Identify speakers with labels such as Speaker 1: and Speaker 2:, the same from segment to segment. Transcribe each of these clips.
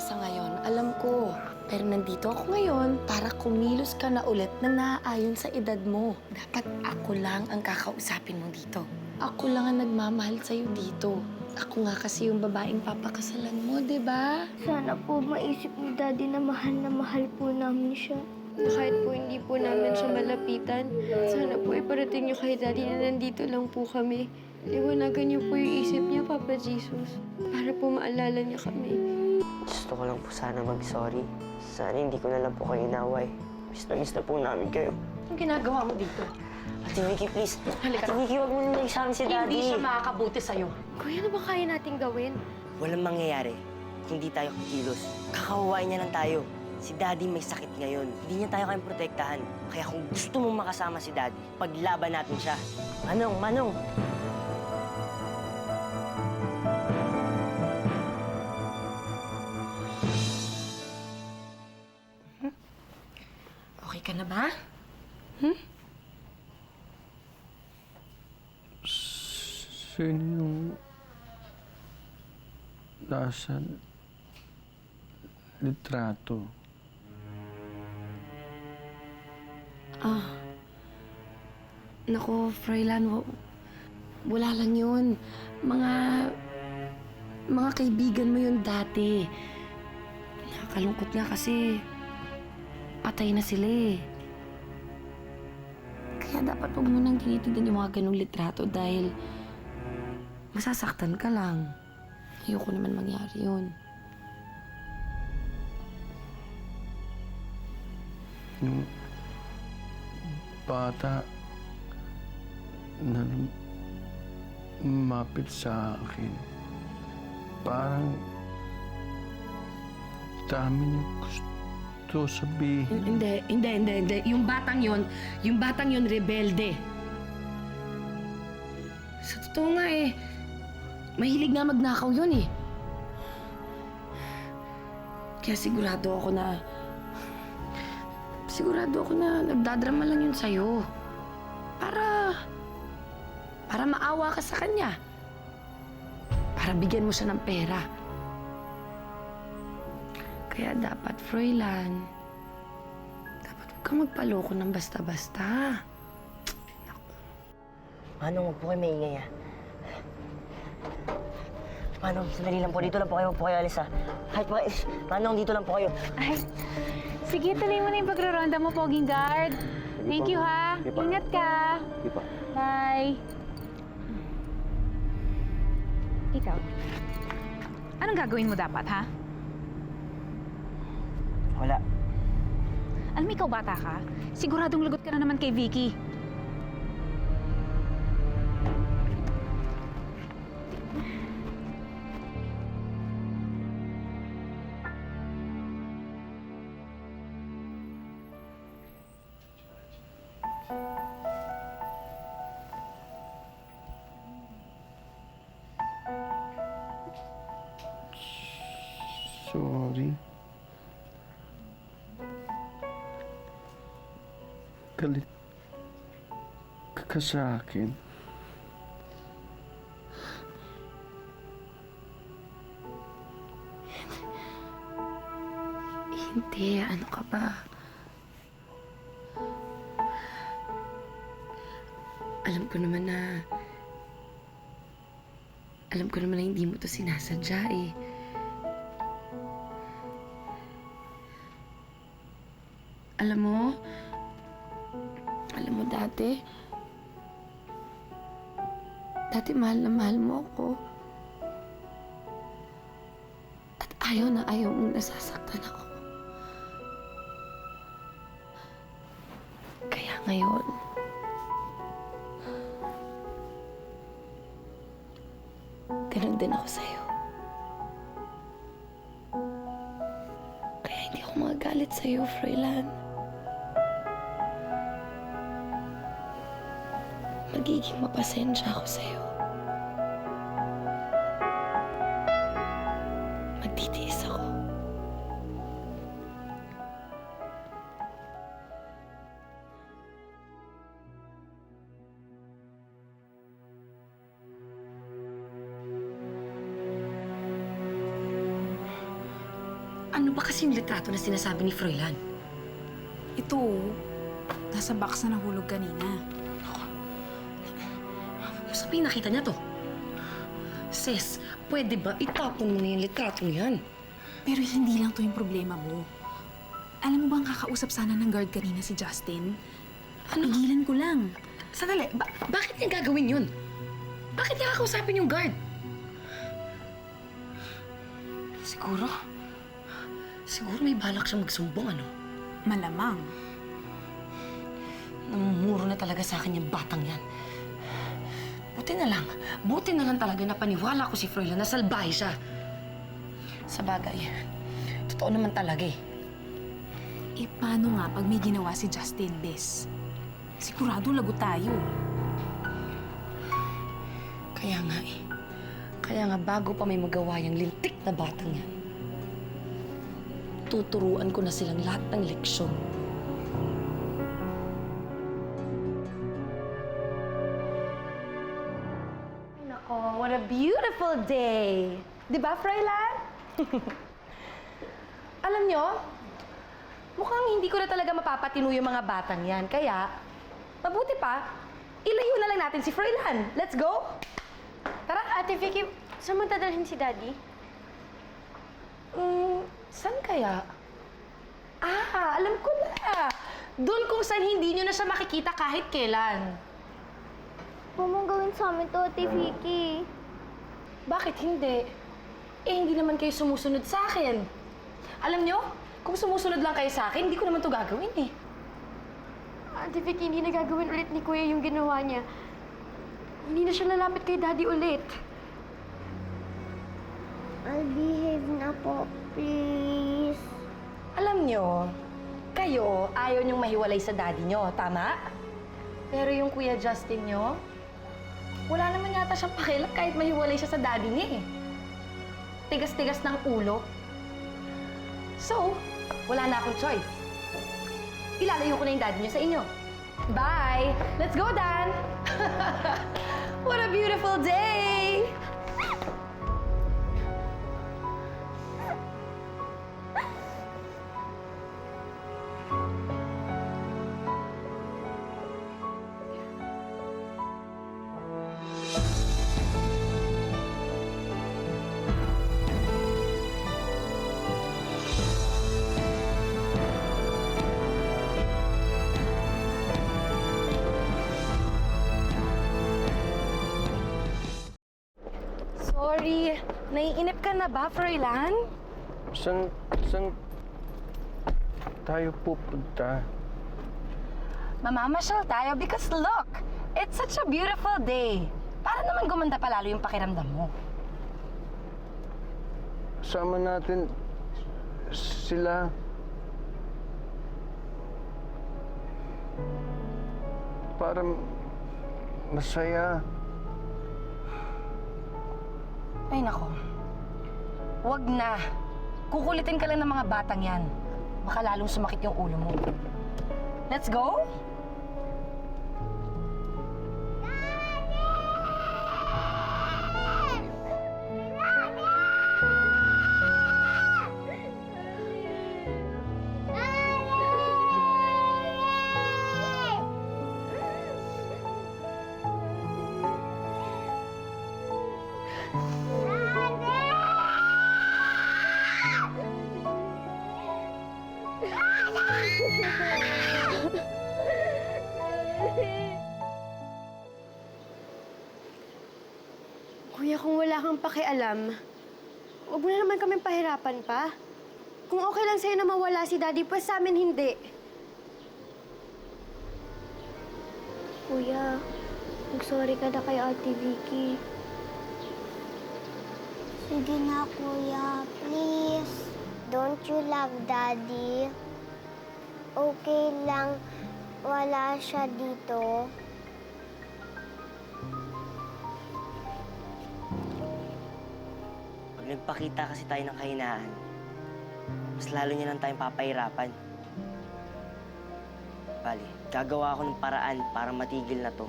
Speaker 1: ka sa ngayon, alam ko. Pero nandito ako ngayon para kumilos ka na ulit na naaayon sa edad mo. Dapat ako lang ang kakausapin mo dito. Ako lang ang nagmamahal sa'yo dito. Ako nga kasi yung babaeng papakasalan mo, di ba?
Speaker 2: Sana po maisip ni Daddy na mahal po namin siya. Kahit po hindi po namin siya malapitan, sana po iparating niyo kay Daddy na nandito lang po kami. Liwanagan niyo po yung isip niya, Papa Jesus, para po maalala niya kami.
Speaker 3: Gusto ko lang po sana mag-sorry. Sana hindi ko na lang po kayo inaway. Miss na po namin kayo.
Speaker 1: Anong ginagawa mo dito?
Speaker 3: Ate Vicky, please.
Speaker 1: Halika.
Speaker 3: Ate Vicky, wag mo nang nagsabi si Daddy.
Speaker 1: Hindi siya makakabuti sa'yo.
Speaker 2: Kuya, ano ba kaya nating gawin?
Speaker 3: Walang mangyayari kung di tayo kikilos. Kakawawain niya lang tayo. Si Daddy may sakit ngayon. Hindi niya tayo kayang protektahan. Kaya kung gusto mong makasama si Daddy, paglaban natin siya. Manong!
Speaker 1: Okay ka na ba?
Speaker 4: Sino yung nasa litrato?
Speaker 1: Naku, Froilan, wala lang yun. Mga kaibigan mo yun dati. Nakakalungkot nga kasi patay na sila eh. Kaya dapat huwag mo nang tinitignan yung mga ganong litrato dahil masasaktan ka lang. Ayoko naman mangyari yun.
Speaker 4: Yung bata na lumapit sa akin. Parang dami niya gusto sabihin.
Speaker 1: Hindi. Yung batang yun rebelde. Sa totoo nga eh, mahilig nga magnakaw yun eh. Kaya sigurado ako na nagdadrama lang yun sa'yo. Para maawa ka sa kanya. Para bigyan mo siya ng pera. Kaya dapat, Froilan, dapat huwag kang magpaloko ng basta-basta.
Speaker 3: Manong, huwag po kayo maingay, ha? Manong, sandali lang po. Dito lang po kayo. Huwag po kayo alis, ha? Manong, dito lang po kayo.
Speaker 5: Ay, sige, tuloy mo na yung pagraronda mo, Poging Guard. Thank you, ha? Ingat ka. Bye. Ikaw, anong gagawin mo dapat, ha?
Speaker 3: Wala.
Speaker 5: Alam mo, ikaw bata ka? Siguradong lagot ka na naman kay Vicky.
Speaker 4: Sorry. Galit ka sa akin.
Speaker 1: Hindi, ano ka ba? Alam ko naman na hindi mo to sinasadya eh. Alam mo dati mahal na mahal mo ako. At ayaw na ayaw mong nasasaktan ako. Kaya ngayon, ganun din ako sa'yo. Kaya hindi ako magagalit sa'yo, Froilan. Magiging mapasensya ako sa'yo. Magtitiis ako. Ano ba kasi yung litrato na sinasabi ni Froilan?
Speaker 5: Ito, nasa box na nahulog kanina.
Speaker 1: Sabihin, nakita niya to. Sis, pwede ba itapon mo na yung litrato niyan?
Speaker 5: Pero hindi lang to yung problema mo. Alam mo ba ang kakausap sana ng guard kanina si Justin?
Speaker 1: Ano?
Speaker 5: Igilan ko lang.
Speaker 1: Sandali, bakit niya gagawin yun? Bakit niya kakausapin yung guard? Siguro may balak siyang magsumbong, ano?
Speaker 5: Malamang.
Speaker 1: Namumuro na talaga sa akin yung batang yan. Buti na lang talaga na paniwala ko si Froilan na salbahe siya. Sa bagay, totoo naman talaga eh.
Speaker 5: Eh, paano nga pag may ginawa si Justin, Bes? Sigurado lagot tayo.
Speaker 1: Kaya nga bago pa may magawa yung lintik na batang yan, tuturuan ko na silang lahat ng leksyon.
Speaker 6: Nako, what a beautiful day! Di ba, Froilan? Alam nyo, mukhang hindi ko na talaga mapapatino yung mga batang yan. Kaya, mabuti pa, ilayo na lang natin si Froilan. Let's go!
Speaker 2: Tara, Ate Vicky, saan mo dadalhin si Daddy?
Speaker 6: Saan kaya? Alam ko na! Doon kung saan hindi nyo na siya makikita kahit kailan.
Speaker 2: Huwag mong gawin sa amin to, Ate Vicky.
Speaker 6: Bakit hindi? Eh, hindi naman kayo sumusunod sa akin. Alam nyo, kung sumusunod lang kayo sa akin, hindi ko naman to gagawin eh.
Speaker 2: Ate Vicky, hindi na gagawin ulit ni Kuya yung ginawa niya. Hindi na siya lalapit kay Daddy ulit.
Speaker 7: I'll behave na po, please.
Speaker 6: Alam nyo, kayo ayaw niyong mahiwalay sa daddy nyo, tama? Pero yung Kuya Justin nyo, wala naman yata siyang pakialam kahit mahiwalay siya sa daddy niya eh. Tigas-tigas ng ulo. So, wala na akong choice. Ilalayo ko na yung daddy niyo sa inyo. Bye! Let's go, Dan! What a beautiful day! Sorry, naiinip ka na ba, Froilan?
Speaker 4: Saan tayo pupunta?
Speaker 6: Mamamasyal tayo because look, it's such a beautiful day. Para naman gumanda pa lalo yung pakiramdam mo.
Speaker 4: Sama natin sila. Para masaya.
Speaker 6: Ay nako, wag na. Kukulitin ka lang ng mga batang yan. Baka lalong sumakit yung ulo mo. Let's go?
Speaker 2: Kuya, kung wala kang pakialam, huwag mo na naman kaming pahirapan pa. Kung okay lang sa'yo na mawala si Daddy, pues sa amin hindi. Kuya, mag-sorry ka na kay Ate Vicky.
Speaker 7: Sige na, Kuya. Please. Don't you love Daddy? Okay lang wala siya dito.
Speaker 3: Pag nagpakita kasi tayo ng kahinaan, mas lalo niya lang tayong papahirapan. Bali, gagawa ako ng paraan para matigil na to.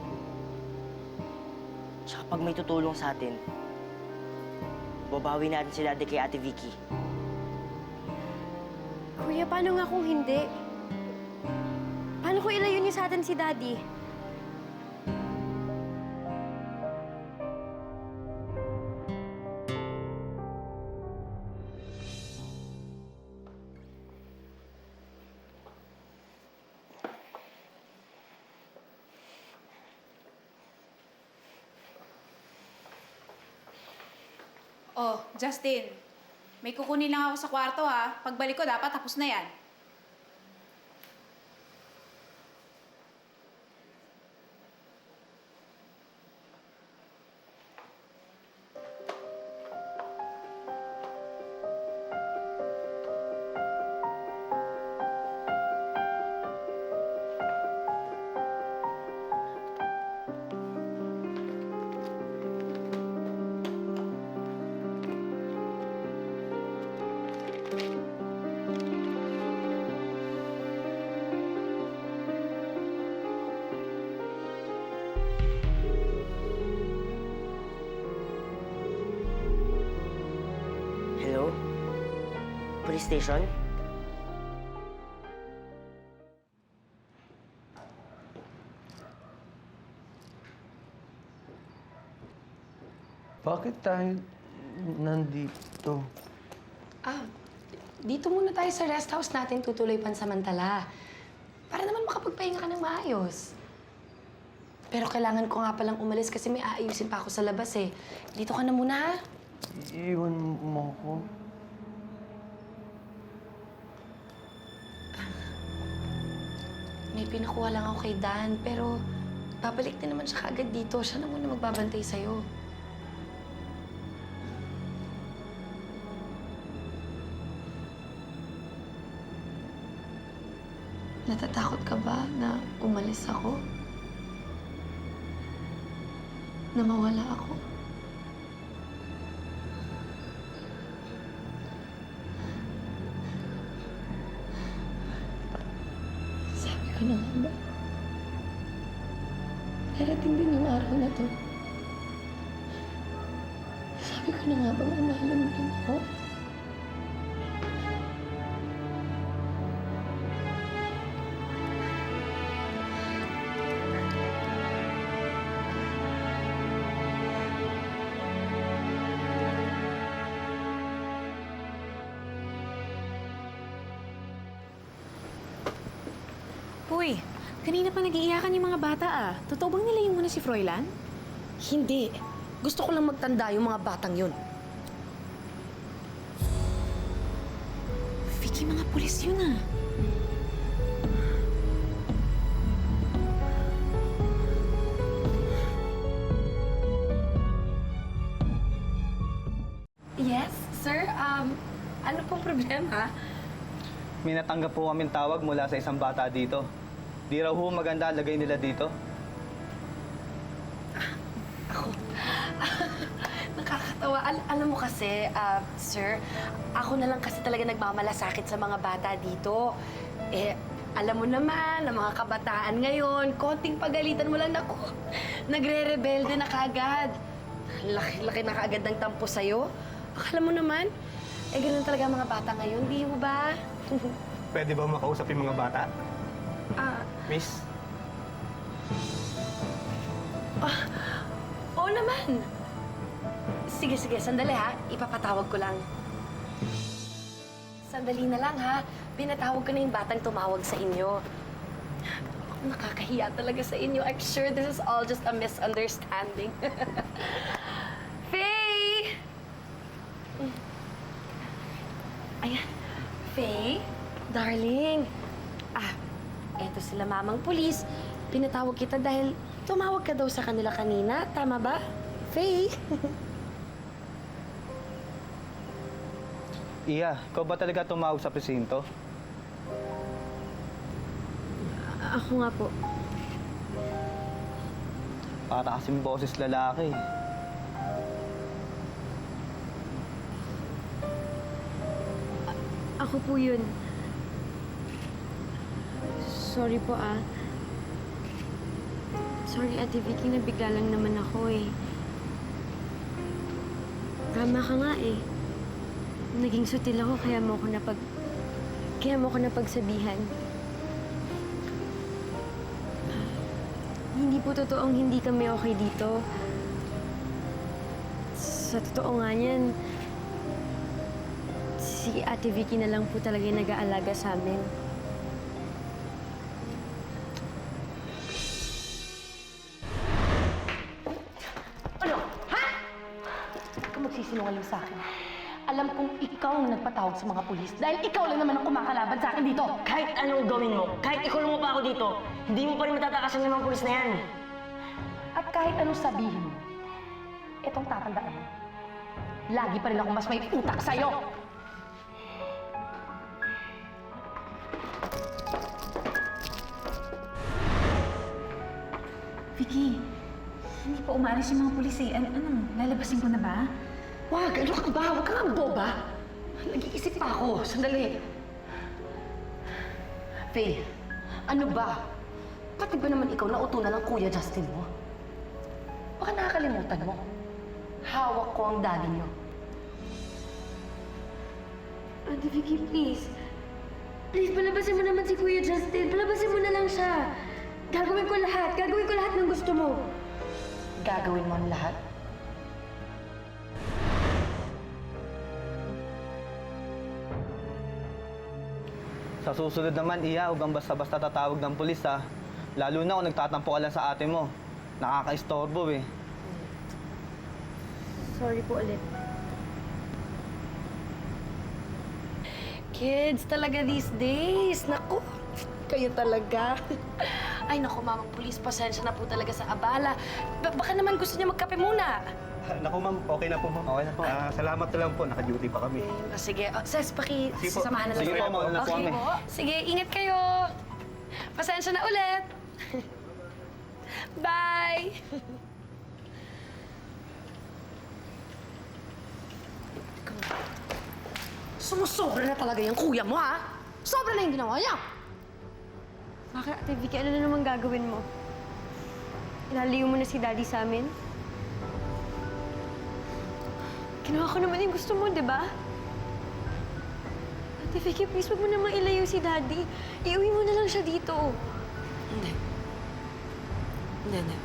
Speaker 3: Tsaka pag may tutulong sa atin, babawi natin si Daddy kay Ate Vicky.
Speaker 2: Kuya, paano nga kung hindi? Paano kung ilayo niyo sa atin si Daddy?
Speaker 5: Oh, Justin. May kukunin lang ako sa kwarto ha. Pagbalik ko, dapat tapos na yan.
Speaker 3: Hello? Police station?
Speaker 4: Bakit tayo nandito?
Speaker 1: Dito muna tayo sa rest house natin tutuloy pansamantala. Para naman makapagpahinga ka ng maayos. Pero kailangan ko nga palang umalis kasi may aayusin pa ako sa labas eh. Dito ka na muna ha.
Speaker 4: Iiwan mo ko.
Speaker 1: May pinakuha lang ako kay Dan, pero babalik din naman siya kaagad dito. Siya na muna magbabantay sa'yo. Natatakot ka ba na umalis ako? Na mawala ako? Sabi ko na nga ba? Darating din yung araw na to. Sabi ko na nga ba, mamahalin mo rin ako?
Speaker 5: Uy, kanina pa nag-iiyakan yung mga bata ah. Totoo bang nilayo mo na si Froilan?
Speaker 1: Hindi. Gusto ko lang magtanda yung mga batang yun.
Speaker 5: Vicky, mga pulis yun ah.
Speaker 1: Yes, sir. Ano pong problema?
Speaker 8: May natanggap po kaming tawag mula sa isang bata dito. Di raw ho maganda lagay nila dito.
Speaker 1: Nakakatawa. Alam mo kasi, sir, ako na lang kasi talaga nagmamalasakit sa mga bata dito. Eh, alam mo naman, ang mga kabataan ngayon, konting pagalitan mo lang, naku, nagre-rebelde na kaagad. Laki-laki na kaagad ng tampo sa'yo. Akala mo naman, ganun talaga ang mga bata ngayon, di mo ba?
Speaker 8: Pwede ba makausap yung mga bata? Miss?
Speaker 1: Oo naman. Sige, sandali ha. Ipapatawag ko lang. Sandali na lang ha. Pinatawag ko na yung batang tumawag sa inyo. Ako, nakakahiya talaga sa inyo. I'm sure this is all just a misunderstanding. Faye! Ayan. Faye? Darling. Eto sila mamang pulis. Pinatawag kita dahil tumawag ka daw sa kanila kanina. Tama ba? Faye?
Speaker 8: Iya, ikaw ba talaga tumawag sa presinto?
Speaker 2: Ako nga po.
Speaker 8: Para kasing boses lalaki.
Speaker 2: Ako po yun. Sorry po Sorry, Ate Vicky, nabigla lang naman ako eh. Tama ka nga eh. Naging sutil ako kaya mo ako kaya mo ko napagsabihan. Hindi po totoong hindi kami okay dito. Sa totoo nga niyan, si Ate Vicky na lang po talaga yung nag-aalaga sa amin.
Speaker 6: Ano? Ha? Huwag ka magsisinungaling sa akin. Alam kong ikaw ang nagpatawag sa mga pulis dahil ikaw lang naman ang kumakalaban sa akin dito.
Speaker 3: Kahit anong gawin mo, kahit ikulong mo pa ako dito, hindi mo pa rin matatakasan yung mga pulis na yan.
Speaker 6: At kahit anong sabihin mo, itong tatandaan mo, lagi pa rin ako mas may utak sa'yo.
Speaker 5: Vicky, hindi pa umalis yung mga pulis eh. Ano, lalabasin ko na ba?
Speaker 6: Wag, ano ka ba? Huwag ka nga boba. Nag-iisip pa ako. Sandali. Faye, ano ba? Pati ba naman ikaw nautunan ng Kuya Justin mo? Baka nakakalimutan mo. Hawak ko ang daddy niyo.
Speaker 2: Ate Vicky, please. Please, palabasin mo naman si Kuya Justin. Palabasin mo na lang siya. Gagawin ko lahat. Gagawin ko lahat ng gusto mo.
Speaker 6: Gagawin mo ang lahat?
Speaker 8: Sa susunod naman, Iya, huwag kang basta-basta tatawag ng pulis, ha? Lalo na kung nagtatampo ka lang sa ate mo. Nakaka-istorbo, eh.
Speaker 2: Sorry po ulit.
Speaker 1: Kids, talaga these days. Naku, kayo talaga. Ay, naku, mamang pulis, pasensya na po talaga sa abala. Baka naman gusto niya magkape muna.
Speaker 9: Naku ma'am, okay na po ma'am.
Speaker 8: Okay na po.
Speaker 9: Salamat na lang po, naka-duty pa kami.
Speaker 1: Sige, Ses,
Speaker 9: Sige po.
Speaker 1: sasamahan na lang
Speaker 8: Sige
Speaker 1: sila.
Speaker 8: po, mauna po kami.
Speaker 1: Sige, ingat kayo. Pasensya na ulit. Bye! Sumusobra na talaga yung kuya mo, ha? Sobra na yung ginawa niya!
Speaker 2: Bakit, Ate Vicky, ano na naman gagawin mo? Ilaliw mo na si Daddy sa amin? Ginawa ko naman yung gusto mo, di ba? Ate Vicky, please, wag mo naman ilayo si Daddy. Iuwi mo na lang siya dito.
Speaker 1: Hindi. Hindi.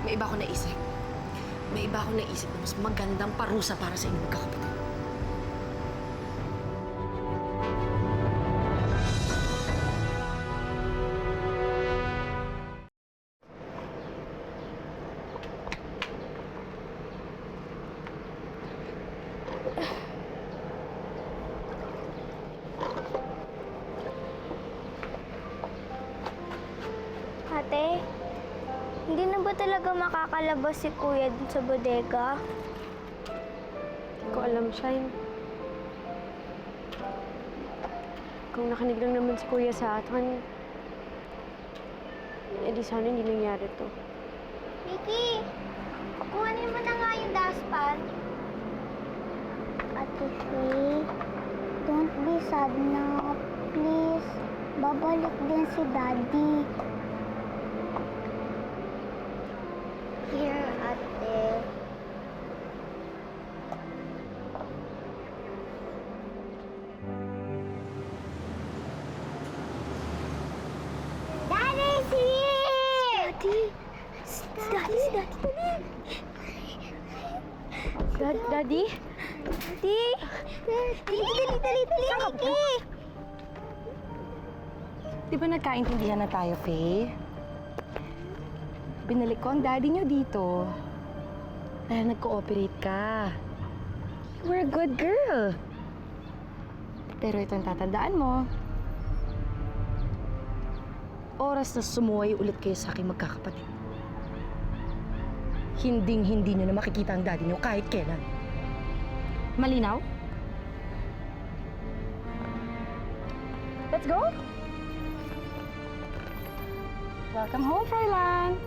Speaker 1: May iba akong naisip. May iba akong naisip na mas magandang parusa para sa inyong magkakapatid.
Speaker 7: Ate, hindi na ba talaga makakalabas si Kuya dun sa bodega?
Speaker 2: Hindi ko alam, Shine. Kung nakinig lang naman si Kuya sa atin, edi sana hindi nangyari to.
Speaker 7: Vicky, kuhanin mo na nga yung dustpan. Ate Faye, don't be sad na. Please, babalik din si Daddy. Here, ate. Daddy's here! Daddy! Daddy!
Speaker 2: Daddy?
Speaker 7: Daddy! Dali, Vicky!
Speaker 6: Di ba nagkaintindihan na tayo, Faye? Binalik ko ang daddy niyo dito. Dahil nag-cooperate ka. You were a good girl. Pero ito ang tatandaan mo. Oras na sumuway ulit kayo sa aking magkakapatid. Hinding-hindi niyo na makikita ang daddy niyo kahit kailan. Malinaw? Let's go! Welcome home, Fräulein!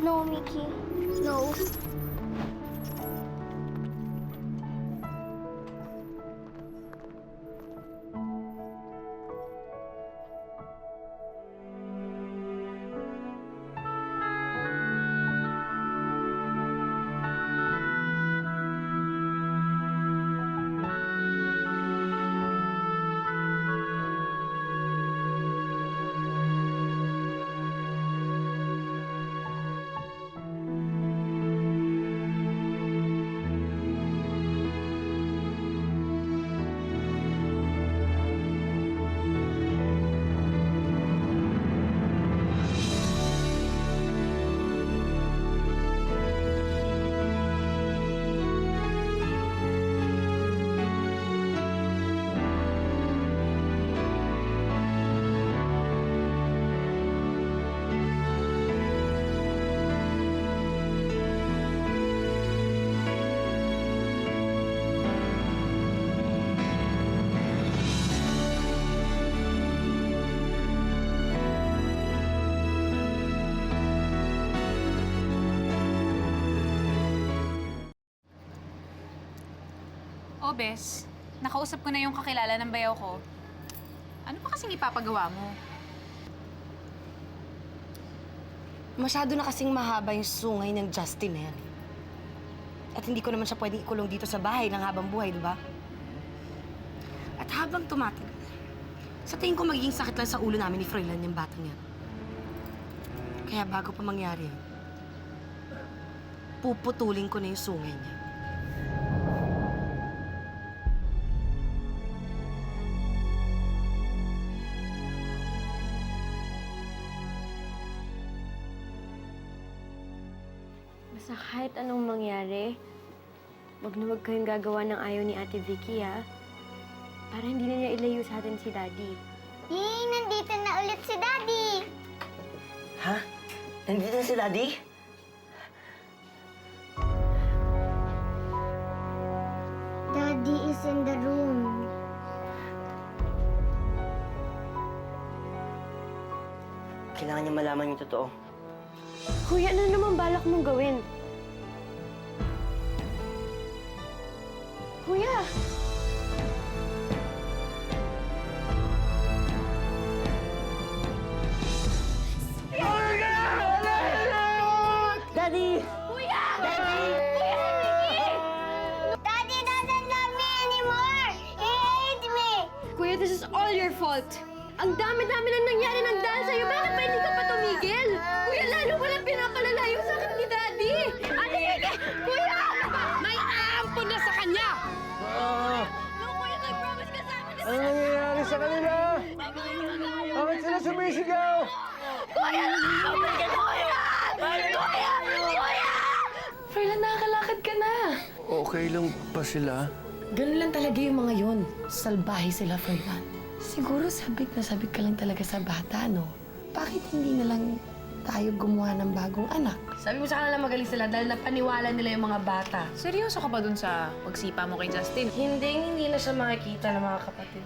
Speaker 7: No, Mickey. No.
Speaker 5: Oo, Bes. Nakausap ko na yung kakilala ng bayaw ko. Ano pa kasing ipapagawa mo?
Speaker 1: Masyado na kasing mahaba yung sungay ng Justin na yan. At hindi ko naman siya pwedeng ikulong dito sa bahay ng habang buhay, di ba? At habang tumatig, sa tingin ko magiging sakit lang sa ulo namin ni Froilan yung batang yan. Kaya bago pa mangyari yun, puputulin ko na yung sungay niya.
Speaker 2: Basta kahit anong mangyari, wag na wag kayong gagawa ng ayaw ni Ate Vicky, ha? Para hindi na niya ilayo sa atin si Daddy.
Speaker 7: Yay! Nandito na ulit si Daddy!
Speaker 3: Ha? Nandito na si Daddy?
Speaker 7: Daddy is in the room.
Speaker 3: Kailangan niya malaman yung totoo.
Speaker 2: Kuya, ano naman balak mong gawin? Kuya!
Speaker 3: Daddy!
Speaker 7: Daddy doesn't love me anymore! He hates me!
Speaker 2: Kuya, this is all your fault. Ang dami-dami lang nangyari ng dahil sa'yo. Bakit ba hindi ka pa tumigil? Kuya, lalo mo lang pinapalala yung sakit ni Daddy. Ate Vicky! Kuya! May aampon na sa kanya! No, Kuya, nag-promise ka sa amin na
Speaker 4: Ano nangyayari sa kanila? Bakit sila sumisigaw?
Speaker 1: Froilan, nakakalakad ka na.
Speaker 4: Okay lang pa sila?
Speaker 1: Ganun lang talaga yung mga yun. Salbahe sila, Froilan. Siguro sabik na sabik ka lang talaga sa bata, no? Bakit hindi na lang tayo gumawa ng bagong anak? Sabi mo sa kanila magaling sila dahil napaniwala nila yung mga bata.
Speaker 5: Seryoso ka ba dun sa pagsipa mo kay Justin?
Speaker 1: Hindi na siya makikita ng mga kapatid.